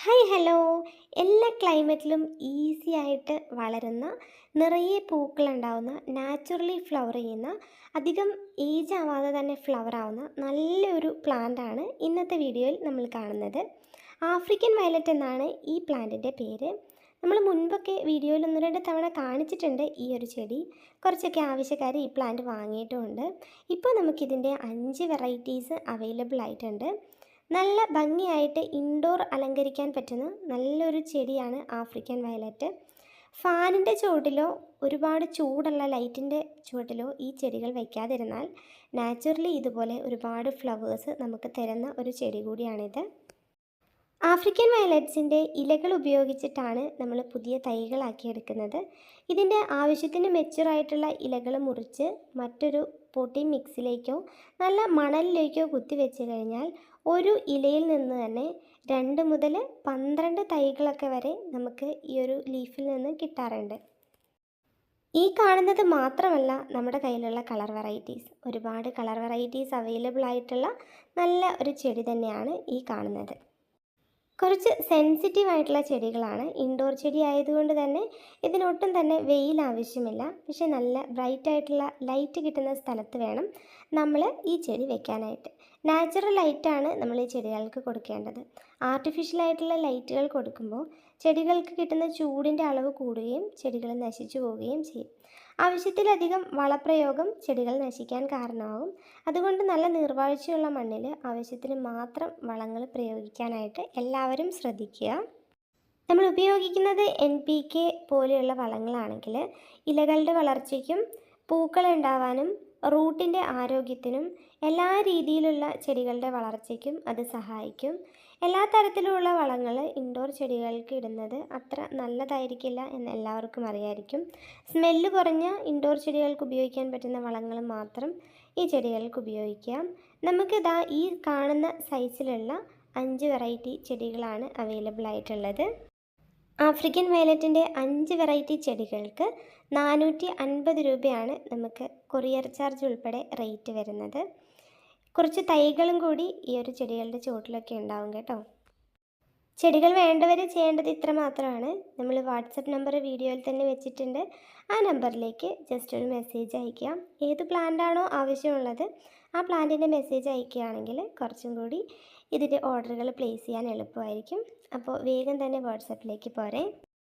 Hi hello. എല്ലാ ക്ലൈമറ്റിലും easy ആയിട്ട് വളരുന്ന നിറയെ പൂക്കളുണ്ടാവുന്ന നാച്ചുറലി ഫ്ലവർ ചെയ്യുന്ന അധികം ഏജ് ആവാതെ തന്നെ ഫ്ലവർ ആവുന്ന നല്ലൊരു പ്ലാന്റാണ് ഇന്നത്തെ വീഡിയോയിൽ നമ്മൾ കാണുന്നത്. ആഫ്രിക്കൻ വയലറ്റ് എന്നാണ് ഈ പ്ലാന്റിൻ്റെ പേര്. നമ്മൾ മുൻപൊക്കെ വീഡിയോയിൽ ഒന്ന് രണ്ട് തവണ കാണിച്ചിട്ടുണ്ട് ഈ ഒരു ചെടി. കുറച്ചൊക്കെ ആവശ്യക്കാർ ഈ പ്ലാന്റ് വാങ്ങിയിട്ടുമുണ്ട്. ഇപ്പോൾ നമുക്കിതിൻ്റെ 5 വെറൈറ്റീസ് അവൈലബിൾ ആയിട്ടുണ്ട്. നല്ല ഭംഗിയായിട്ട് ഇൻഡോർ അലങ്കരിക്കാൻ പറ്റുന്ന നല്ലൊരു ചെടിയാണ് ആഫ്രിക്കൻ വയലറ്റ്. ഫാനിൻ്റെ ചുവട്ടിലോ ഒരുപാട് ചൂടുള്ള ലൈറ്റിൻ്റെ ചുവട്ടിലോ ഈ ചെടികൾ വയ്ക്കാതിരുന്നാൽ നാച്ചുറലി ഇതുപോലെ ഒരുപാട് ഫ്ലവേഴ്സ് നമുക്ക് തരുന്ന ഒരു ചെടി കൂടിയാണിത്. ആഫ്രിക്കൻ വയലറ്റ്സിൻ്റെ ഇലകൾ ഉപയോഗിച്ചിട്ടാണ് നമ്മൾ പുതിയ തൈകളാക്കി എടുക്കുന്നത്. ഇതിൻ്റെ ആവശ്യത്തിന് മെച്ചുറായിട്ടുള്ള ഇലകൾ മുറിച്ച് മറ്റൊരു പൊട്ടി മിക്സിലേക്കോ നല്ല മണലിലേക്കോ കുത്തിവെച്ച് കഴിഞ്ഞാൽ ഒരു ഇലയിൽ നിന്ന് തന്നെ 2 മുതൽ 12 തൈകളൊക്കെ വരെ നമുക്ക് ഈ ഒരു ലീഫിൽ നിന്ന് കിട്ടാറുണ്ട്. ഈ കാണുന്നത് മാത്രമല്ല നമ്മുടെ കയ്യിലുള്ള കളർ വെറൈറ്റീസ്, ഒരുപാട് കളർ വെറൈറ്റീസ് അവൈലബിൾ ആയിട്ടുള്ള നല്ല ഒരു ചെടി തന്നെയാണ് ഈ കാണുന്നത്. കുറച്ച് സെൻസിറ്റീവ് ആയിട്ടുള്ള ചെടികളാണ്. ഇൻഡോർ ചെടി ആയതുകൊണ്ട് തന്നെ ഇതിനൊട്ടും തന്നെ വെയിൽ ആവശ്യമില്ല. പക്ഷെ നല്ല ബ്രൈറ്റ് ആയിട്ടുള്ള ലൈറ്റ് കിട്ടുന്ന സ്ഥലത്ത് വേണം നമ്മൾ ഈ ചെടി വെക്കാനായിട്ട്. നാച്ചുറൽ ലൈറ്റാണ് നമ്മൾ ഈ ചെടികൾക്ക് കൊടുക്കേണ്ടത്. ആർട്ടിഫിഷ്യലായിട്ടുള്ള ലൈറ്റുകൾ കൊടുക്കുമ്പോൾ ചെടികൾക്ക് കിട്ടുന്ന ചൂടിൻ്റെ അളവ് കൂടുകയും ചെടികൾ നശിച്ചു പോവുകയും ചെയ്യും. ആവശ്യത്തിലധികം വളപ്രയോഗം ചെടികൾ നശിക്കാൻ കാരണമാകും. അതുകൊണ്ട് നല്ല നീർവാഴ്ചയുള്ള മണ്ണിൽ ആവശ്യത്തിന് മാത്രം വളങ്ങൾ പ്രയോഗിക്കാനായിട്ട് എല്ലാവരും ശ്രദ്ധിക്കുക. നമ്മൾ ഉപയോഗിക്കുന്നത് NPK പോലെയുള്ള വളങ്ങളാണെങ്കിൽ ഇലകളുടെ വളർച്ചയ്ക്കും പൂക്കൾ ഉണ്ടാവാനും റൂട്ടിൻ്റെ ആരോഗ്യത്തിനും എല്ലാ രീതിയിലുള്ള ചെടികളുടെ വളർച്ചയ്ക്കും അത് സഹായിക്കും. എല്ലാ തരത്തിലുമുള്ള വളങ്ങൾ ഇൻഡോർ ചെടികൾക്ക് ഇടുന്നത് അത്ര നല്ലതായിരിക്കില്ല എന്ന് എല്ലാവർക്കും അറിയായിരിക്കും. സ്മെല്ല് കുറഞ്ഞ ഇൻഡോർ ചെടികൾക്ക് ഉപയോഗിക്കാൻ പറ്റുന്ന വളങ്ങൾ മാത്രം ഈ ചെടികൾക്ക് ഉപയോഗിക്കാം. നമുക്കിതാ ഈ കാണുന്ന സൈസിലുള്ള 5 വെറൈറ്റി ചെടികളാണ് അവൈലബിൾ ആയിട്ടുള്ളത്. ആഫ്രിക്കൻ വയലറ്റിൻ്റെ 5 വെറൈറ്റി ചെടികൾക്ക് 450 രൂപയാണ് നമുക്ക് കൊറിയർ ചാർജ് ഉൾപ്പെടെ റേറ്റ് വരുന്നത്. കുറച്ച് തൈകളും കൂടി ഈ ഒരു ചെടികളുടെ ചുവട്ടിലൊക്കെ ഉണ്ടാവും കേട്ടോ. ചെടികൾ വേണ്ടവർ ചെയ്യേണ്ടത് ഇത്ര മാത്രമാണ്. നമ്മൾ വാട്സപ്പ് നമ്പർ വീഡിയോയിൽ തന്നെ വെച്ചിട്ടുണ്ട്. ആ നമ്പറിലേക്ക് ജസ്റ്റ് ഒരു മെസ്സേജ് അയക്കുക. ഏത് പ്ലാന്റാണോ ആവശ്യമുള്ളത് ആ പ്ലാന്റിൻ്റെ മെസ്സേജ് അയക്കുകയാണെങ്കിൽ കുറച്ചും കൂടി ഇതിൻ്റെ ഓർഡറുകൾ പ്ലേസ് ചെയ്യാൻ എളുപ്പമായിരിക്കും. അപ്പോൾ വേഗം തന്നെ വാട്സപ്പിലേക്ക് പോരെ.